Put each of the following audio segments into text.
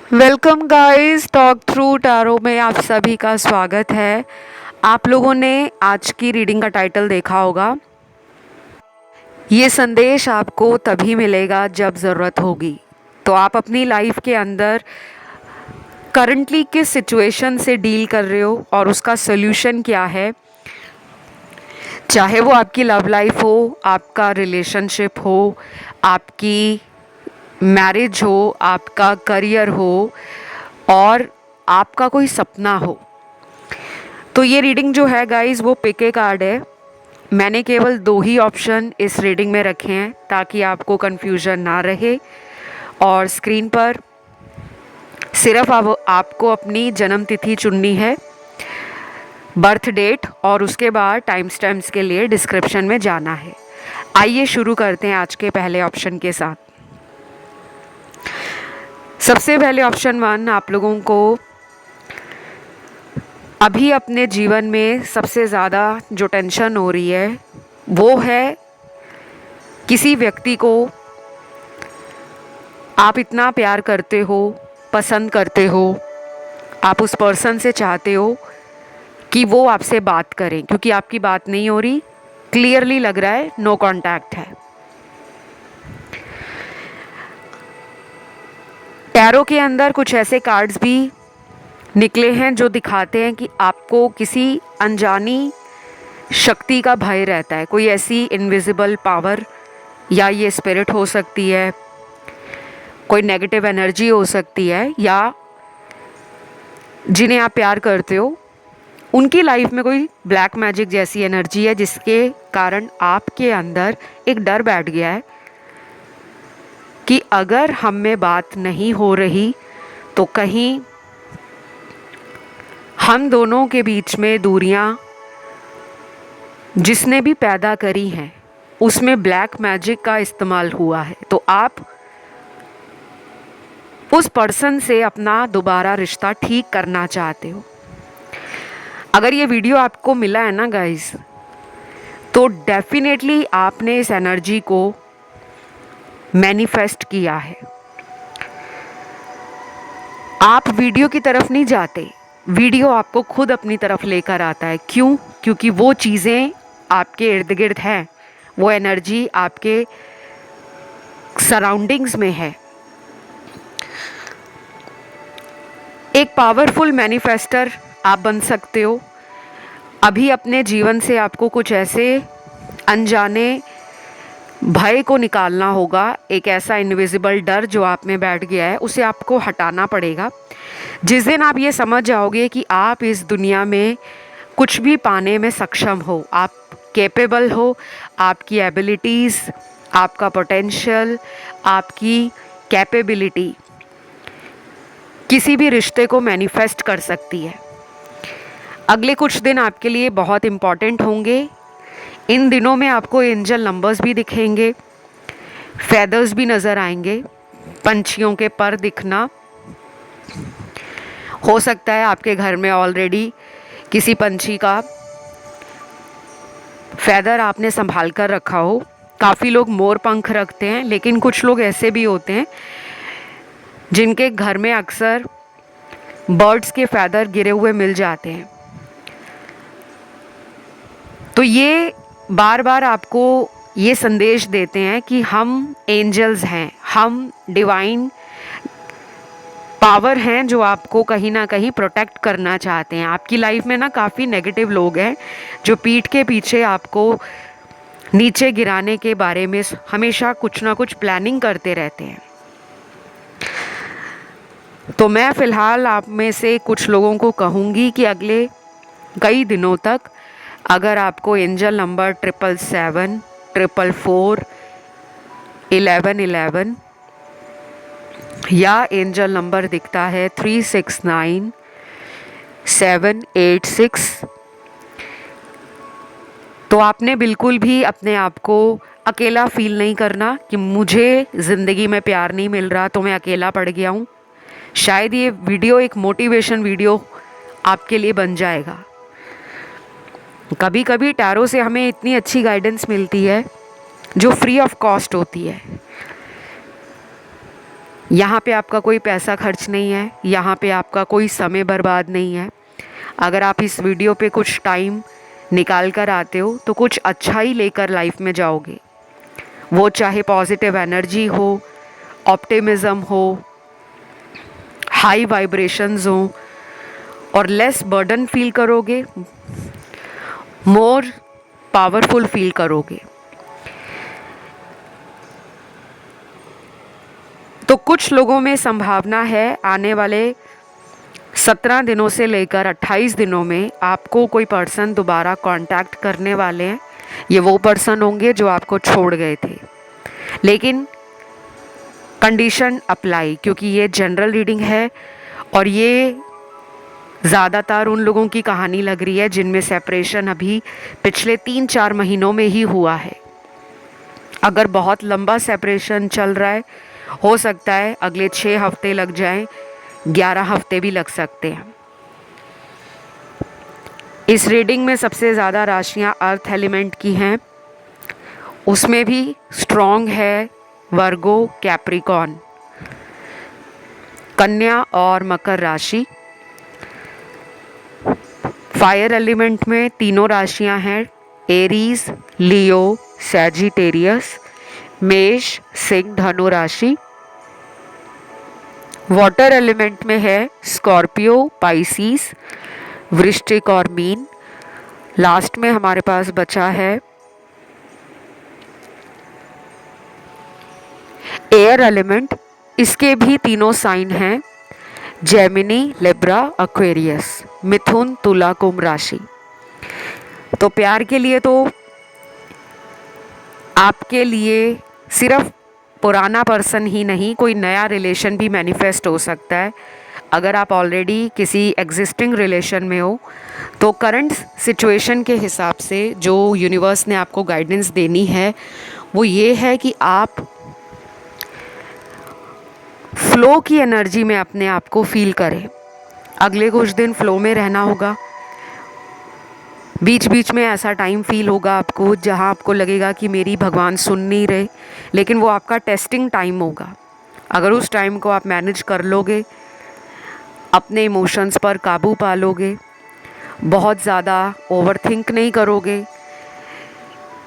Welcome guys, talk through tarot में आप सभी का स्वागत है। आप लोगों ने आज की रीडिंग का टाइटल देखा होगा। ये संदेश आपको तभी मिलेगा जब ज़रूरत होगी। तो आप अपनी लाइफ के अंदर करंटली किस सिचुएशन से डील कर रहे हो और उसका सोल्यूशन क्या है, चाहे वो आपकी लव लाइफ हो, आपका रिलेशनशिप हो, आपकी मैरिज हो, आपका करियर हो और आपका कोई सपना हो। तो ये रीडिंग जो है गाइस वो पिके कार्ड है। मैंने केवल 2 ही ऑप्शन इस रीडिंग में रखे हैं ताकि आपको कन्फ्यूजन ना रहे। और स्क्रीन पर सिर्फ आपको अपनी जन्म तिथि चुननी है, बर्थ डेट, और उसके बाद टाइम स्टैम्प्स के लिए डिस्क्रिप्शन में जाना है। आइए शुरू करते हैं आज के पहले ऑप्शन के साथ। सबसे पहले ऑप्शन 1, आप लोगों को अभी अपने जीवन में सबसे ज़्यादा जो टेंशन हो रही है वो है किसी व्यक्ति को आप इतना प्यार करते हो, पसंद करते हो, आप उस पर्सन से चाहते हो कि वो आपसे बात करें, क्योंकि आपकी बात नहीं हो रही, क्लियरली लग रहा है नो कांटेक्ट है। टैरो के अंदर कुछ ऐसे कार्ड्स भी निकले हैं जो दिखाते हैं कि आपको किसी अनजानी शक्ति का भय रहता है। कोई ऐसी इनविजिबल पावर, या ये स्पिरिट हो सकती है, कोई नेगेटिव एनर्जी हो सकती है, या जिन्हें आप प्यार करते हो उनकी लाइफ में कोई ब्लैक मैजिक जैसी एनर्जी है जिसके कारण आपके अंदर एक डर बैठ गया है कि अगर हम में बात नहीं हो रही तो कहीं हम दोनों के बीच में दूरियां जिसने भी पैदा करी हैं उसमें ब्लैक मैजिक का इस्तेमाल हुआ है। तो आप उस पर्सन से अपना दोबारा रिश्ता ठीक करना चाहते हो। अगर ये वीडियो आपको मिला है ना गाइस, तो डेफिनेटली आपने इस एनर्जी को मैनिफेस्ट किया है। आप वीडियो की तरफ नहीं जाते, वीडियो आपको खुद अपनी तरफ लेकर आता है। क्यों? क्योंकि वो चीज़ें आपके इर्द गिर्द हैं, वो एनर्जी आपके सराउंडिंग्स में है। एक पावरफुल मैनिफेस्टर आप बन सकते हो। अभी अपने जीवन से आपको कुछ ऐसे अनजाने भय को निकालना होगा। एक ऐसा इनविजिबल डर जो आप में बैठ गया है उसे आपको हटाना पड़ेगा। जिस दिन आप ये समझ जाओगे कि आप इस दुनिया में कुछ भी पाने में सक्षम हो, आप कैपेबल हो, आपकी एबिलिटीज़, आपका पोटेंशियल, आपकी कैपेबिलिटी किसी भी रिश्ते को मैनिफेस्ट कर सकती है। अगले कुछ दिन आपके लिए बहुत इम्पॉर्टेंट होंगे। इन दिनों में आपको एंजल नंबर्स भी दिखेंगे, फेदर्स भी नज़र आएंगे, पंछियों के पर दिखना। हो सकता है आपके घर में ऑलरेडी किसी पंछी का फेदर आपने संभाल कर रखा हो। काफ़ी लोग मोर पंख रखते हैं, लेकिन कुछ लोग ऐसे भी होते हैं जिनके घर में अक्सर बर्ड्स के फेदर गिरे हुए मिल जाते हैं। तो ये बार बार आपको ये संदेश देते हैं कि हम एंजल्स हैं, हम डिवाइन पावर हैं जो आपको कहीं ना कहीं प्रोटेक्ट करना चाहते हैं। आपकी लाइफ में ना काफ़ी नेगेटिव लोग हैं जो पीठ के पीछे आपको नीचे गिराने के बारे में हमेशा कुछ ना कुछ प्लानिंग करते रहते हैं। तो मैं फ़िलहाल आप में से कुछ लोगों को कहूँगी कि अगले कई दिनों तक अगर आपको एंजल नंबर 777, 444, 1111 या एंजल नंबर दिखता है 369, 786, तो आपने बिल्कुल भी अपने आप को अकेला फील नहीं करना कि मुझे ज़िंदगी में प्यार नहीं मिल रहा तो मैं अकेला पड़ गया हूँ। शायद ये वीडियो एक मोटिवेशन वीडियो आपके लिए बन जाएगा। कभी कभी टैरो से हमें इतनी अच्छी गाइडेंस मिलती है जो फ्री ऑफ कॉस्ट होती है। यहाँ पे आपका कोई पैसा खर्च नहीं है, यहाँ पे आपका कोई समय बर्बाद नहीं है। अगर आप इस वीडियो पे कुछ टाइम निकाल कर आते हो तो कुछ अच्छा ही लेकर लाइफ में जाओगे। वो चाहे पॉजिटिव एनर्जी हो, ऑप्टिमिज्म हो, हाई वाइब्रेशंस हो, और लेस बर्डन फील करोगे, मोर पावरफुल फील करोगे। तो कुछ लोगों में संभावना है आने वाले 17 दिनों से लेकर 28 दिनों में आपको कोई पर्सन दोबारा कांटेक्ट करने वाले हैं। ये वो पर्सन होंगे जो आपको छोड़ गए थे, लेकिन कंडीशन अप्लाई, क्योंकि ये जनरल रीडिंग है और ये ज़्यादातर उन लोगों की कहानी लग रही है जिनमें सेपरेशन अभी पिछले 3-4 महीनों में ही हुआ है। अगर बहुत लंबा सेपरेशन चल रहा है, हो सकता है अगले 6 हफ्ते लग जाएं, 11 हफ्ते भी लग सकते हैं। इस रीडिंग में सबसे ज़्यादा राशियां अर्थ एलिमेंट की हैं, उसमें भी स्ट्रॉन्ग है वर्गो, कैप्रिकॉन, कन्या और मकर राशि। फायर एलिमेंट में तीनों राशियां हैं, एरीज, लियो, सैजिटेरियस, मेष, सिंह, धनु राशि। वाटर एलिमेंट में है स्कॉर्पियो, पाइसिस, वृश्चिक और मीन। लास्ट में हमारे पास बचा है एयर एलिमेंट, इसके भी तीनों साइन हैं, जेमिनी, लिब्रा, एक्वेरियस, मिथुन, तुला, कुंभ राशि। तो प्यार के लिए तो आपके लिए सिर्फ पुराना पर्सन ही नहीं, कोई नया रिलेशन भी मैनिफेस्ट हो सकता है। अगर आप ऑलरेडी किसी एग्जिस्टिंग रिलेशन में हो तो करंट सिचुएशन के हिसाब से जो यूनिवर्स ने आपको गाइडेंस देनी है वो ये है कि आप फ्लो की एनर्जी में अपने आप को फील करें। अगले कुछ दिन फ्लो में रहना होगा। बीच बीच में ऐसा टाइम फील होगा आपको जहां आपको लगेगा कि मेरी भगवान सुन नहीं रहे, लेकिन वो आपका टेस्टिंग टाइम होगा। अगर उस टाइम को आप मैनेज कर लोगे, अपने इमोशंस पर काबू पा लोगे, बहुत ज़्यादा ओवरथिंक नहीं करोगे,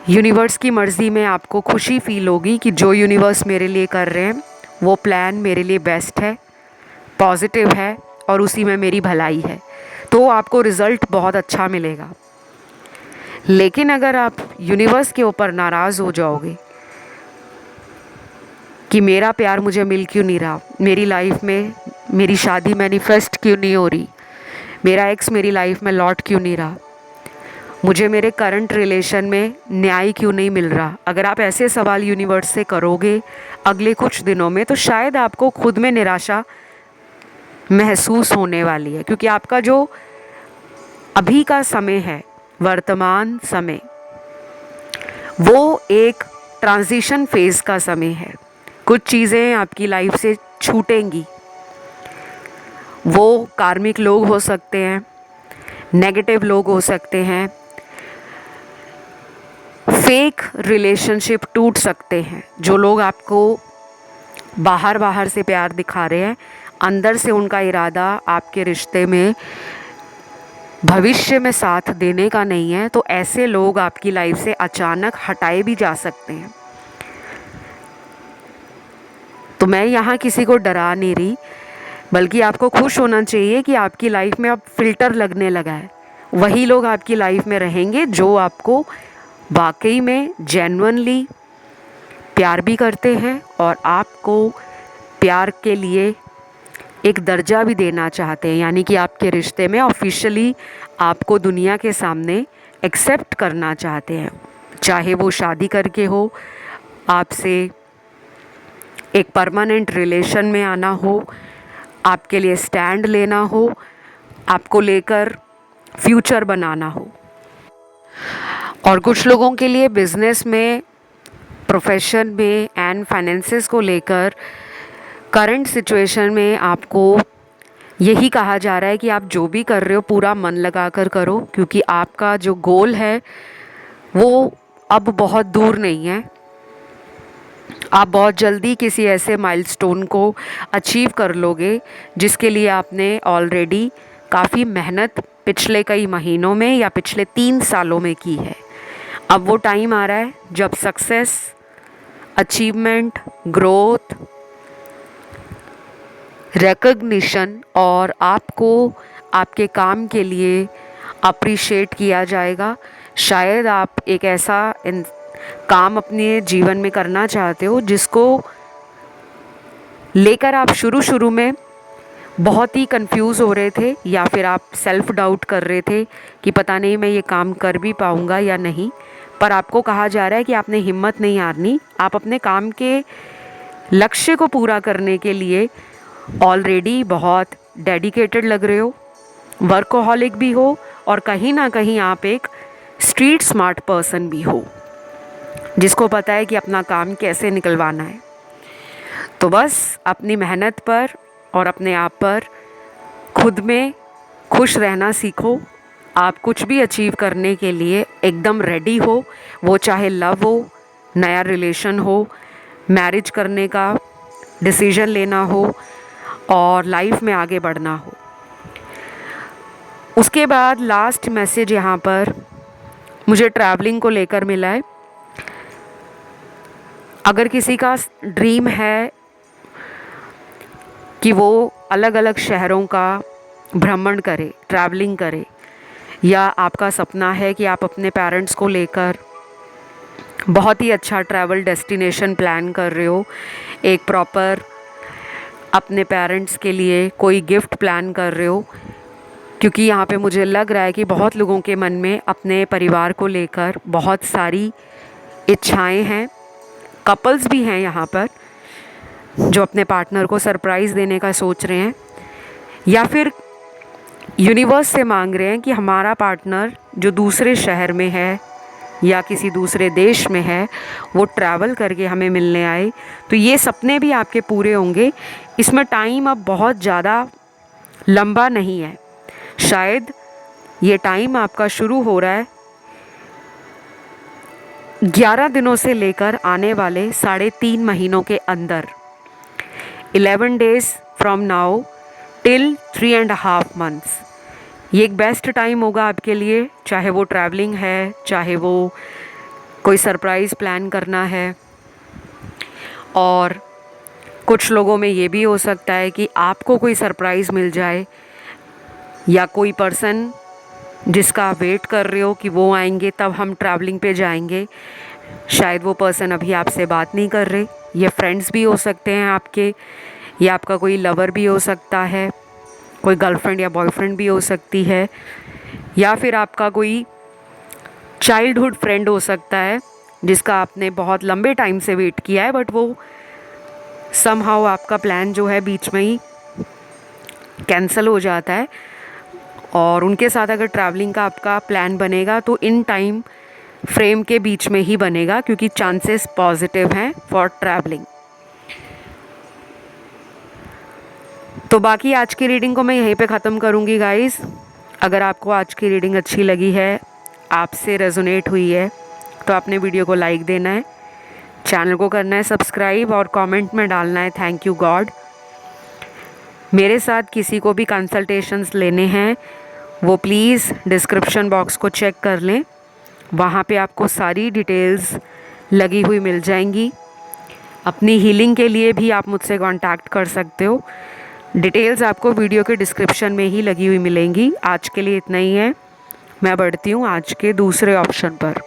यूनिवर्स की मर्ज़ी में आपको खुशी फील होगी कि जो यूनिवर्स मेरे लिए कर रहे हैं वो प्लान मेरे लिए बेस्ट है, पॉजिटिव है और उसी में मेरी भलाई है, तो आपको रिज़ल्ट बहुत अच्छा मिलेगा। लेकिन अगर आप यूनिवर्स के ऊपर नाराज़ हो जाओगे कि मेरा प्यार मुझे मिल क्यों नहीं रहा, मेरी लाइफ में मेरी शादी मैनिफेस्ट क्यों नहीं हो रही, मेरा एक्स मेरी लाइफ में लौट क्यों नहीं रहा, मुझे मेरे करंट रिलेशन में न्याय क्यों नहीं मिल रहा, अगर आप ऐसे सवाल यूनिवर्स से करोगे अगले कुछ दिनों में तो शायद आपको खुद में निराशा महसूस होने वाली है। क्योंकि आपका जो अभी का समय है, वर्तमान समय, वो एक ट्रांजिशन फेज़ का समय है। कुछ चीज़ें आपकी लाइफ से छूटेंगी। वो कार्मिक लोग हो सकते हैं, नेगेटिव लोग हो सकते हैं, फेक रिलेशनशिप टूट सकते हैं। जो लोग आपको बाहर बाहर से प्यार दिखा रहे हैं, अंदर से उनका इरादा आपके रिश्ते में भविष्य में साथ देने का नहीं है, तो ऐसे लोग आपकी लाइफ से अचानक हटाए भी जा सकते हैं। तो मैं यहाँ किसी को डरा नहीं रही, बल्कि आपको खुश होना चाहिए कि आपकी लाइफ में अब फ़िल्टर लगने लगा है। वही लोग आपकी लाइफ में रहेंगे जो आपको वाकई में जेन्युइनली प्यार भी करते हैं और आपको प्यार के लिए एक दर्जा भी देना चाहते हैं, यानी कि आपके रिश्ते में ऑफिशियली आपको दुनिया के सामने एक्सेप्ट करना चाहते हैं। चाहे वो शादी करके हो, आपसे एक परमानेंट रिलेशन में आना हो, आपके लिए स्टैंड लेना हो, आपको लेकर फ्यूचर बनाना हो। और कुछ लोगों के लिए बिजनेस में, प्रोफेशन में एंड फाइनेंसेस को लेकर करंट सिचुएशन में आपको यही कहा जा रहा है कि आप जो भी कर रहे हो पूरा मन लगा कर करो, क्योंकि आपका जो गोल है वो अब बहुत दूर नहीं है। आप बहुत जल्दी किसी ऐसे माइलस्टोन को अचीव कर लोगे जिसके लिए आपने ऑलरेडी काफ़ी मेहनत पिछले कई महीनों में या पिछले 3 सालों में की है। अब वो टाइम आ रहा है जब सक्सेस, अचीवमेंट, ग्रोथ, रिकग्निशन और आपको आपके काम के लिए अप्रिशिएट किया जाएगा। शायद आप एक ऐसा काम अपने जीवन में करना चाहते हो जिसको लेकर आप शुरू में बहुत ही कंफ्यूज हो रहे थे या फिर आप सेल्फ डाउट कर रहे थे कि पता नहीं मैं ये काम कर भी पाऊँगा या नहीं। पर आपको कहा जा रहा है कि आपने हिम्मत नहीं हारनी। आप अपने काम के लक्ष्य को पूरा करने के लिए ऑलरेडी बहुत डेडिकेटेड लग रहे हो, वर्कोहॉलिक भी हो और कहीं ना कहीं आप एक स्ट्रीट स्मार्ट पर्सन भी हो जिसको पता है कि अपना काम कैसे निकलवाना है। तो बस अपनी मेहनत पर और अपने आप पर खुद में खुश रहना सीखो। आप कुछ भी अचीव करने के लिए एकदम रेडी हो, वो चाहे लव हो, नया रिलेशन हो, मैरिज करने का डिसीजन लेना हो और लाइफ में आगे बढ़ना हो। उसके बाद लास्ट मैसेज यहाँ पर मुझे ट्रैवलिंग को लेकर मिला है। अगर किसी का ड्रीम है कि वो अलग अलग शहरों का भ्रमण करे, ट्रैवलिंग करे, या आपका सपना है कि आप अपने पेरेंट्स को लेकर बहुत ही अच्छा ट्रैवल डेस्टिनेशन प्लान कर रहे हो, एक प्रॉपर अपने पेरेंट्स के लिए कोई गिफ्ट प्लान कर रहे हो, क्योंकि यहाँ पे मुझे लग रहा है कि बहुत लोगों के मन में अपने परिवार को लेकर बहुत सारी इच्छाएं हैं। कपल्स भी हैं यहाँ पर जो अपने पार्टनर को सरप्राइज़ देने का सोच रहे हैं या फिर यूनिवर्स से मांग रहे हैं कि हमारा पार्टनर जो दूसरे शहर में है या किसी दूसरे देश में है वो ट्रैवल करके हमें मिलने आए। तो ये सपने भी आपके पूरे होंगे। इसमें टाइम अब बहुत ज़्यादा लंबा नहीं है। शायद ये टाइम आपका शुरू हो रहा है 11 दिनों से लेकर आने वाले 3.5 महीनों के अंदर, 11 days from now till 3.5 months। ये एक बेस्ट टाइम होगा आपके लिए, चाहे वो ट्रैवलिंग है, चाहे वो कोई सरप्राइज़ प्लान करना है। और कुछ लोगों में ये भी हो सकता है कि आपको कोई सरप्राइज़ मिल जाए या कोई पर्सन जिसका आप वेट कर रहे हो कि वो आएंगे तब हम ट्रैवलिंग पे जाएंगे, शायद वो पर्सन अभी आपसे बात नहीं कर रहे। ये फ्रेंड्स भी हो सकते हैं आपके, या आपका कोई लवर भी हो सकता है, कोई गर्लफ्रेंड या बॉयफ्रेंड भी हो सकती है, या फिर आपका कोई चाइल्डहुड फ्रेंड हो सकता है जिसका आपने बहुत लंबे टाइम से वेट किया है, बट वो समहाउ आपका प्लान जो है बीच में ही कैंसिल हो जाता है। और उनके साथ अगर ट्रैवलिंग का आपका प्लान बनेगा तो इन टाइम फ्रेम के बीच में ही बनेगा, क्योंकि चांसेस पॉजिटिव हैं फॉर ट्रैवलिंग। तो बाकी आज की रीडिंग को मैं यहीं पे ख़त्म करूँगी गाइस। अगर आपको आज की रीडिंग अच्छी लगी है, आपसे रेजोनेट हुई है, तो आपने वीडियो को लाइक देना है, चैनल को करना है सब्सक्राइब और कमेंट में डालना है थैंक यू गॉड। मेरे साथ किसी को भी कंसल्टेशंस लेने हैं वो प्लीज़ डिस्क्रिप्शन बॉक्स को चेक कर लें, वहाँ पे आपको सारी डिटेल्स लगी हुई मिल जाएंगी। अपनी हीलिंग के लिए भी आप मुझसे कांटेक्ट कर सकते हो, डिटेल्स आपको वीडियो के डिस्क्रिप्शन में ही लगी हुई मिलेंगी। आज के लिए इतना ही है, मैं बढ़ती हूँ आज के दूसरे ऑप्शन पर।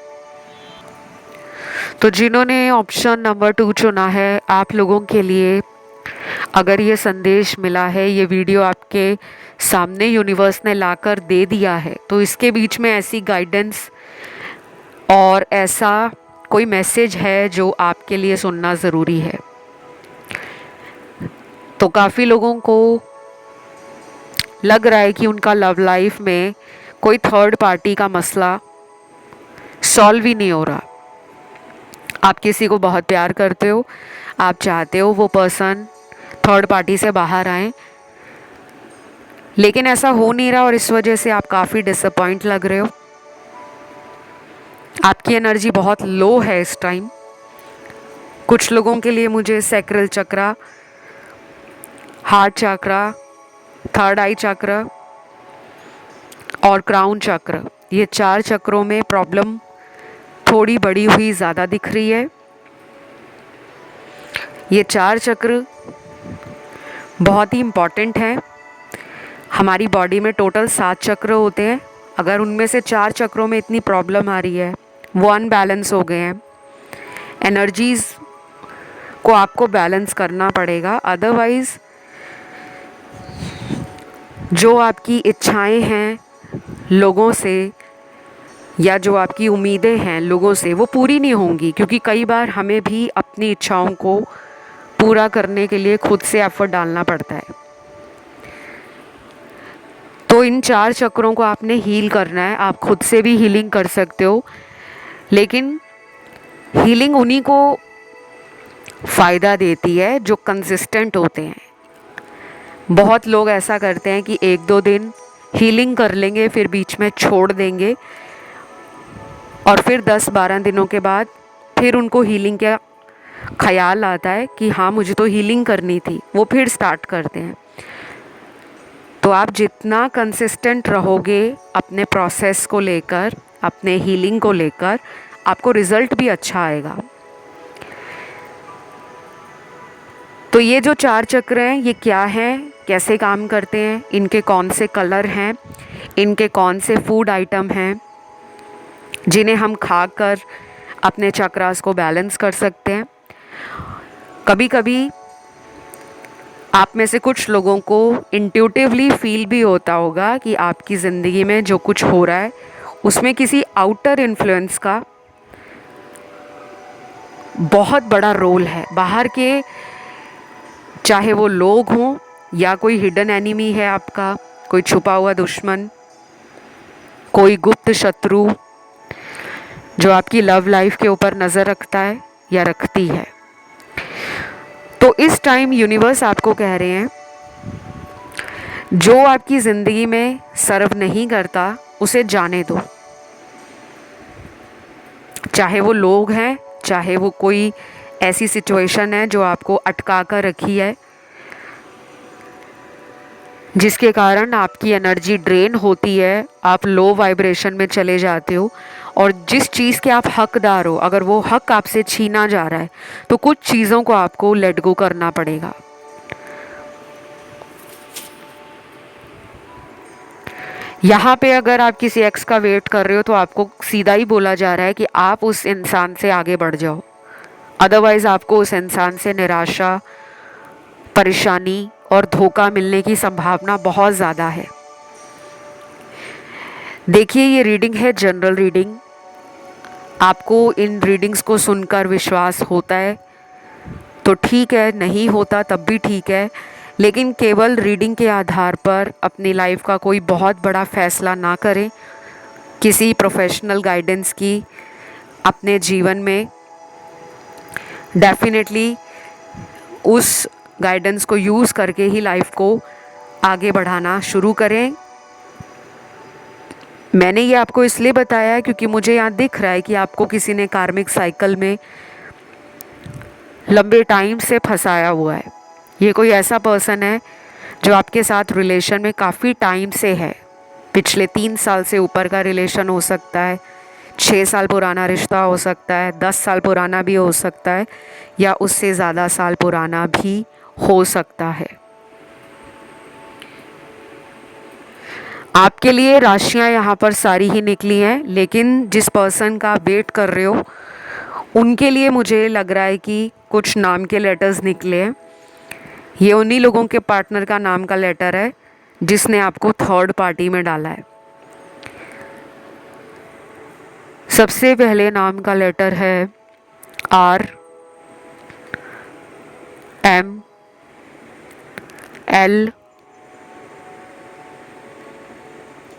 तो जिन्होंने ऑप्शन नंबर 2 चुना है, आप लोगों के लिए अगर ये संदेश मिला है, ये वीडियो आपके सामने यूनिवर्स ने लाकर दे दिया है, तो इसके बीच में ऐसी गाइडेंस और ऐसा कोई मैसेज है जो आपके लिए सुनना ज़रूरी है। तो काफ़ी लोगों को लग रहा है कि उनका लव लाइफ में कोई थर्ड पार्टी का मसला सॉल्व ही नहीं हो रहा। आप किसी को बहुत प्यार करते हो, आप चाहते हो वो पर्सन थर्ड पार्टी से बाहर आए, लेकिन ऐसा हो नहीं रहा और इस वजह से आप काफ़ी डिसअपॉइंट लग रहे हो। आपकी एनर्जी बहुत लो है इस टाइम। कुछ लोगों के लिए मुझे सैक्रल चक्रा, हार्ट चक्रा, थर्ड आई चक्र और क्राउन चक्र, ये 4 चक्रों में प्रॉब्लम थोड़ी बड़ी हुई ज़्यादा दिख रही है। ये 4 चक्र बहुत ही इम्पॉर्टेंट हैं। हमारी बॉडी में टोटल 7 चक्र होते हैं। अगर उनमें से 4 चक्रों में इतनी प्रॉब्लम आ रही है, वो अनबैलेंस हो गए हैं, एनर्जीज़ को आपको बैलेंस करना पड़ेगा। अदरवाइज़ जो आपकी इच्छाएं हैं लोगों से या जो आपकी उम्मीदें हैं लोगों से, वो पूरी नहीं होंगी, क्योंकि कई बार हमें भी अपनी इच्छाओं को पूरा करने के लिए खुद से एफर्ट डालना पड़ता है। तो इन 4 चक्रों को आपने हील करना है। आप खुद से भी हीलिंग कर सकते हो, लेकिन हीलिंग उन्हीं को फ़ायदा देती है जो कंसिस्टेंट होते हैं। बहुत लोग ऐसा करते हैं कि 1-2 दिन हीलिंग कर लेंगे, फिर बीच में छोड़ देंगे और फिर 10-12 दिनों के बाद फिर उनको हीलिंग का ख्याल आता है कि हाँ मुझे तो हीलिंग करनी थी, वो फिर स्टार्ट करते हैं। तो आप जितना कंसिस्टेंट रहोगे अपने प्रोसेस को लेकर, अपने हीलिंग को लेकर, आपको रिज़ल्ट भी अच्छा आएगा। तो ये जो 4 चक्र हैं ये क्या हैं, कैसे काम करते हैं, इनके कौन से कलर हैं, इनके कौन से फूड आइटम हैं जिन्हें हम खाकर अपने चक्रास को बैलेंस कर सकते हैं। कभी कभी आप में से कुछ लोगों को इंट्यूटिवली फील भी होता होगा कि आपकी ज़िंदगी में जो कुछ हो रहा है उसमें किसी आउटर इन्फ्लुएंस का बहुत बड़ा रोल है। बाहर के, चाहे वो लोग हों या कोई हिडन एनिमी है आपका, कोई छुपा हुआ दुश्मन, कोई गुप्त शत्रु जो आपकी लव लाइफ के ऊपर नज़र रखता है या रखती है। तो इस टाइम यूनिवर्स आपको कह रहे हैं जो आपकी ज़िंदगी में सर्व नहीं करता उसे जाने दो। चाहे वो लोग हैं, चाहे वो कोई ऐसी सिचुएशन है जो आपको अटका कर रखी है, जिसके कारण आपकी एनर्जी ड्रेन होती है, आप लो वाइब्रेशन में चले जाते हो और जिस चीज़ के आप हकदार हो, अगर वो हक आपसे छीना जा रहा है तो कुछ चीज़ों को आपको लेट गो करना पड़ेगा। यहाँ पे अगर आप किसी एक्स का वेट कर रहे हो तो आपको सीधा ही बोला जा रहा है कि आप उस इंसान से आगे बढ़ जाओ, अदरवाइज़ आपको उस इंसान से निराशा, परेशानी और धोखा मिलने की संभावना बहुत ज़्यादा है। देखिए ये रीडिंग है जनरल रीडिंग। आपको इन रीडिंग्स को सुनकर विश्वास होता है तो ठीक है, नहीं होता तब भी ठीक है, लेकिन केवल रीडिंग के आधार पर अपनी लाइफ का कोई बहुत बड़ा फैसला ना करें। किसी प्रोफेशनल गाइडेंस की अपने जीवन में डेफिनेटली उस गाइडेंस को यूज़ करके ही लाइफ को आगे बढ़ाना शुरू करें। मैंने ये आपको इसलिए बताया है क्योंकि मुझे यहाँ दिख रहा है कि आपको किसी ने कार्मिक साइकिल में लंबे टाइम से फंसाया हुआ है। ये कोई ऐसा पर्सन है जो आपके साथ रिलेशन में काफ़ी टाइम से है, पिछले 3 साल से ऊपर का रिलेशन हो सकता है, 6 साल पुराना रिश्ता हो सकता है, 10 साल पुराना भी हो सकता है या उससे ज़्यादा साल पुराना भी हो सकता है। आपके लिए राशियां यहाँ पर सारी ही निकली हैं, लेकिन जिस पर्सन का वेट कर रहे हो उनके लिए मुझे लग रहा है कि कुछ नाम के लेटर्स निकले हैं। ये उन्हीं लोगों के पार्टनर का नाम का लेटर है जिसने आपको थर्ड पार्टी में डाला है। सबसे पहले नाम का लेटर है RML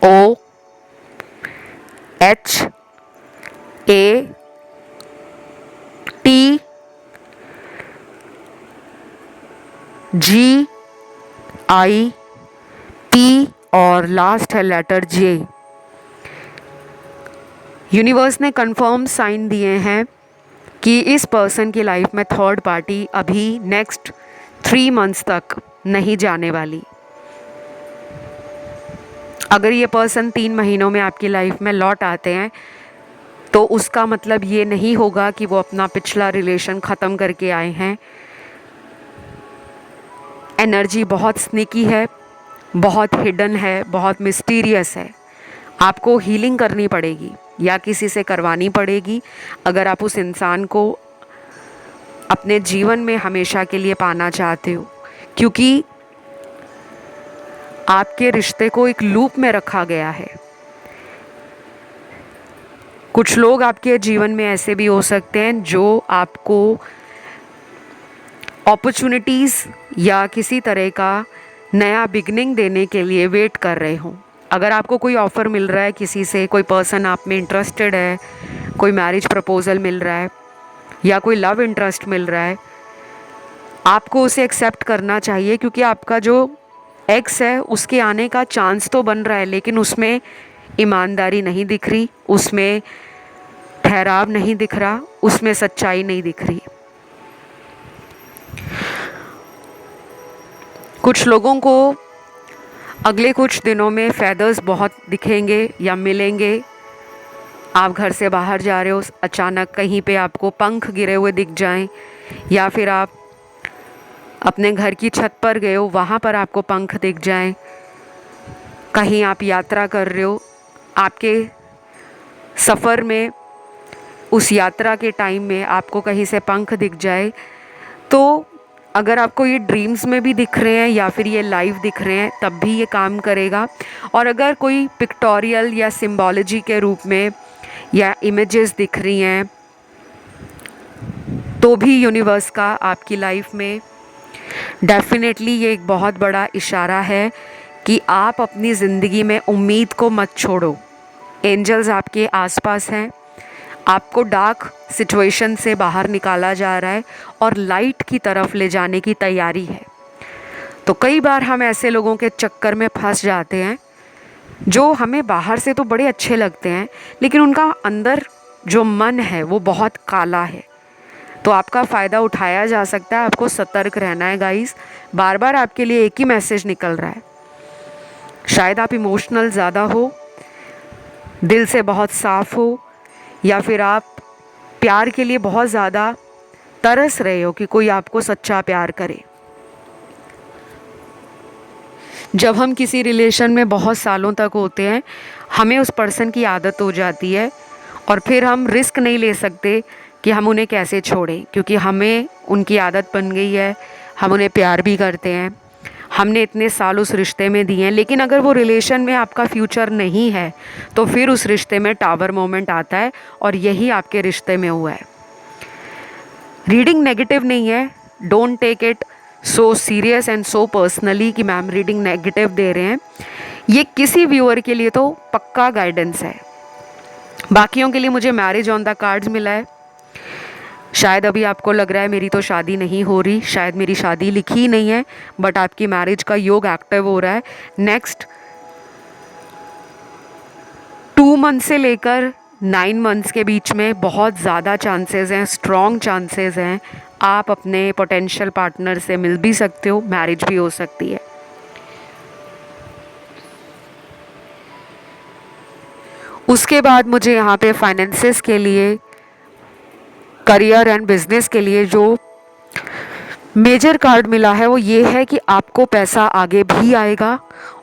OHATGIP और लास्ट है लेटर J। यूनिवर्स ने कंफर्म साइन दिए हैं कि इस पर्सन की लाइफ में थर्ड पार्टी अभी नेक्स्ट 3 मंथ्स तक नहीं जाने वाली। अगर ये पर्सन 3 महीनों में आपकी लाइफ में लौट आते हैं तो उसका मतलब ये नहीं होगा कि वो अपना पिछला रिलेशन ख़त्म करके आए हैं। एनर्जी बहुत स्निकी है, बहुत हिडन है, बहुत मिस्टीरियस है। आपको हीलिंग करनी पड़ेगी या किसी से करवानी पड़ेगी अगर आप उस इंसान को अपने जीवन में हमेशा के लिए पाना चाहते हो, क्योंकि आपके रिश्ते को एक लूप में रखा गया है। कुछ लोग आपके जीवन में ऐसे भी हो सकते हैं जो आपको अपॉर्चुनिटीज़ या किसी तरह का नया बिगनिंग देने के लिए वेट कर रहे हों। अगर आपको कोई ऑफ़र मिल रहा है किसी से, कोई पर्सन आप में इंटरेस्टेड है, कोई मैरिज प्रपोज़ल मिल रहा है या कोई लव इंटरेस्ट मिल रहा है, आपको उसे एक्सेप्ट करना चाहिए, क्योंकि आपका जो एक्स है उसके आने का चांस तो बन रहा है, लेकिन उसमें ईमानदारी नहीं दिख रही, उसमें ठहराव नहीं दिख रहा, उसमें सच्चाई नहीं दिख रही। कुछ लोगों को अगले कुछ दिनों में फेदर्स बहुत दिखेंगे या मिलेंगे। आप घर से बाहर जा रहे हो, अचानक कहीं पे आपको पंख गिरे हुए दिख जाएं, या फिर आप अपने घर की छत पर गए हो, वहाँ पर आपको पंख दिख जाएं। कहीं आप यात्रा कर रहे हो, आपके सफ़र में उस यात्रा के टाइम में आपको कहीं से पंख दिख जाए, तो अगर आपको ये ड्रीम्स में भी दिख रहे हैं या फिर ये लाइव दिख रहे हैं तब भी ये काम करेगा। और अगर कोई पिक्टोरियल या सिंबोलॉजी के रूप में या इमेजेस दिख रही हैं तो भी यूनिवर्स का आपकी लाइफ में डेफिनेटली ये एक बहुत बड़ा इशारा है कि आप अपनी ज़िंदगी में उम्मीद को मत छोड़ो। एंजल्स आपके आसपास हैं, आपको डार्क सिचुएशन से बाहर निकाला जा रहा है और लाइट की तरफ ले जाने की तैयारी है। तो कई बार हम ऐसे लोगों के चक्कर में फंस जाते हैं जो हमें बाहर से तो बड़े अच्छे लगते हैं, लेकिन उनका अंदर जो मन है वो बहुत काला है। तो आपका फ़ायदा उठाया जा सकता है, आपको सतर्क रहना है गाइस। बार बार आपके लिए एक ही मैसेज निकल रहा है। शायद आप इमोशनल ज़्यादा हो, दिल से बहुत साफ़ हो, या फिर आप प्यार के लिए बहुत ज़्यादा तरस रहे हो कि कोई आपको सच्चा प्यार करे। जब हम किसी रिलेशन में बहुत सालों तक होते हैं, हमें उस पर्सन की आदत हो जाती है और फिर हम रिस्क नहीं ले सकते कि हम उन्हें कैसे छोड़ें, क्योंकि हमें उनकी आदत बन गई है, हम उन्हें प्यार भी करते हैं, हमने इतने साल उस रिश्ते में दिए हैं। लेकिन अगर वो रिलेशन में आपका फ्यूचर नहीं है तो फिर उस रिश्ते में टावर मोमेंट आता है, और यही आपके रिश्ते में हुआ है। रीडिंग नेगेटिव नहीं है, don't take it so serious and so personally कि मैम रीडिंग नेगेटिव दे रहे हैं। ये किसी व्यूअर के लिए तो पक्का गाइडेंस है, बाकियों के लिए मुझे मैरिज ऑन द कार्ड्स मिला है। शायद अभी आपको लग रहा है मेरी तो शादी नहीं हो रही, शायद मेरी शादी लिखी ही नहीं है, बट आपकी मैरिज का योग एक्टिव हो रहा है। नेक्स्ट 2 मंथ से लेकर 9 मंथ्स के बीच में बहुत ज़्यादा चांसेस हैं, स्ट्रॉन्ग चांसेस हैं, आप अपने पोटेंशियल पार्टनर से मिल भी सकते हो, मैरिज भी हो सकती है। उसके बाद मुझे यहाँ पे फाइनेंसेस के लिए, करियर एंड बिजनेस के लिए जो मेजर कार्ड मिला है वो ये है कि आपको पैसा आगे भी आएगा,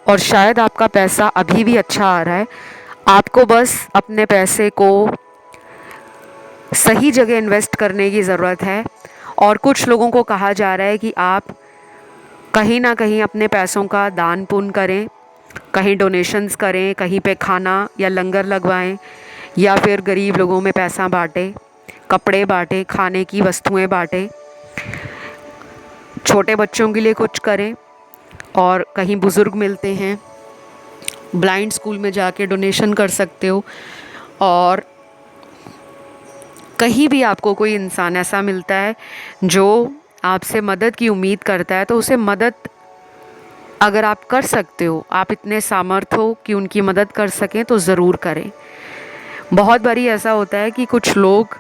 और शायद आपका पैसा अभी भी अच्छा आ रहा है। आपको बस अपने पैसे को सही जगह इन्वेस्ट करने की ज़रूरत है। और कुछ लोगों को कहा जा रहा है कि आप कहीं ना कहीं अपने पैसों का दान पुण्य करें, कहीं डोनेशंस करें, कहीं पे खाना या लंगर लगवाएं, या फिर गरीब लोगों में पैसा बांटें, कपड़े बांटें, खाने की वस्तुएं बांटें, छोटे बच्चों के लिए कुछ करें। और कहीं बुज़ुर्ग मिलते हैं, ब्लाइंड स्कूल में जाके डोनेशन कर सकते हो। और कहीं भी आपको कोई इंसान ऐसा मिलता है जो आपसे मदद की उम्मीद करता है, तो उसे मदद अगर आप कर सकते हो, आप इतने सामर्थ्य हो कि उनकी मदद कर सकें, तो ज़रूर करें। बहुत बारी ऐसा होता है कि कुछ लोग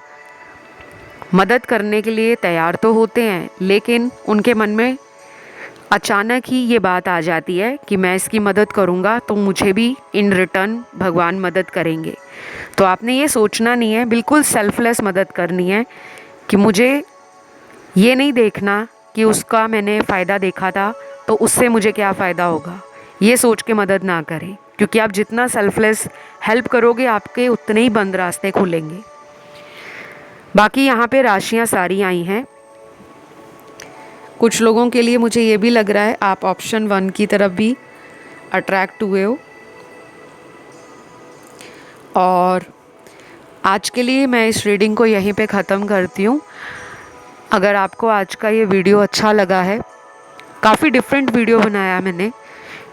मदद करने के लिए तैयार तो होते हैं, लेकिन उनके मन में अचानक ही ये बात आ जाती है कि मैं इसकी मदद करूँगा तो मुझे भी इन रिटर्न भगवान मदद करेंगे। तो आपने ये सोचना नहीं है, बिल्कुल सेल्फलेस मदद करनी है कि मुझे ये नहीं देखना कि उसका मैंने फ़ायदा देखा था तो उससे मुझे क्या फ़ायदा होगा। ये सोच के मदद ना करें, क्योंकि आप जितना सेल्फलेस हेल्प करोगे आपके उतने ही बंद रास्ते खुलेंगे। बाकी यहाँ पे राशियाँ सारी आई हैं। कुछ लोगों के लिए मुझे ये भी लग रहा है आप ऑप्शन 1 की तरफ भी अट्रैक्ट हुए हो। और आज के लिए मैं इस रीडिंग को यहीं पे ख़त्म करती हूँ। अगर आपको आज का ये वीडियो अच्छा लगा है, काफ़ी डिफरेंट वीडियो बनाया मैंने,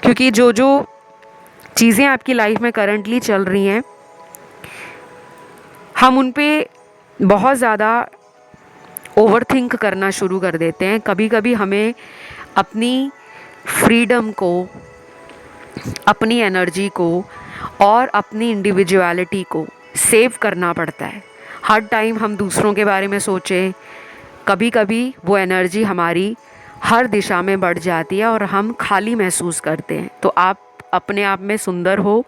क्योंकि जो जो चीज़ें आपकी लाइफ में करंटली चल रही हैं हम उन पे बहुत ज़्यादा ओवरथिंक करना शुरू कर देते हैं। कभी कभी हमें अपनी फ्रीडम को, अपनी एनर्जी को और अपनी इंडिविजुअलिटी को सेव करना पड़ता है। हर टाइम हम दूसरों के बारे में सोचें, कभी कभी वो एनर्जी हमारी हर दिशा में बढ़ जाती है और हम खाली महसूस करते हैं। तो आप अपने आप में सुंदर हो,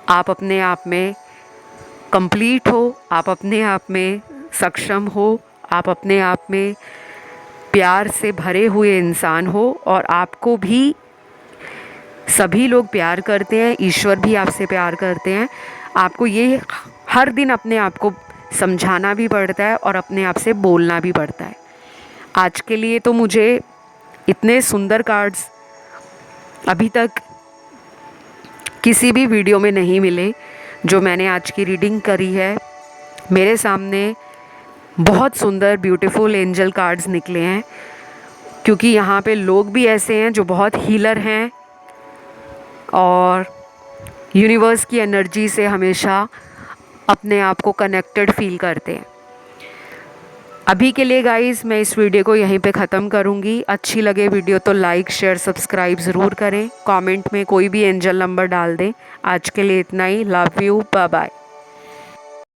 आप अपने आप में कंप्लीट हो, आप अपने आप में सक्षम हो, आप अपने आप में प्यार से भरे हुए इंसान हो और आपको भी सभी लोग प्यार करते हैं, ईश्वर भी आपसे प्यार करते हैं। आपको ये हर दिन अपने आप को समझाना भी पड़ता है और अपने आप से बोलना भी पड़ता है। आज के लिए तो मुझे इतने सुंदर कार्ड्स अभी तक किसी भी वीडियो में नहीं मिले जो मैंने आज की रीडिंग करी है। मेरे सामने बहुत सुंदर ब्यूटीफुल एंजल कार्ड्स निकले हैं, क्योंकि यहाँ पे लोग भी ऐसे हैं जो बहुत हीलर हैं और यूनिवर्स की एनर्जी से हमेशा अपने आप को कनेक्टेड फील करते हैं। अभी के लिए गाइस मैं इस वीडियो को यहीं पे ख़त्म करूँगी। अच्छी लगे वीडियो तो लाइक शेयर सब्सक्राइब ज़रूर करें। कमेंट में कोई भी एंजल नंबर डाल दें। आज के लिए इतना ही। Love you, bye bye.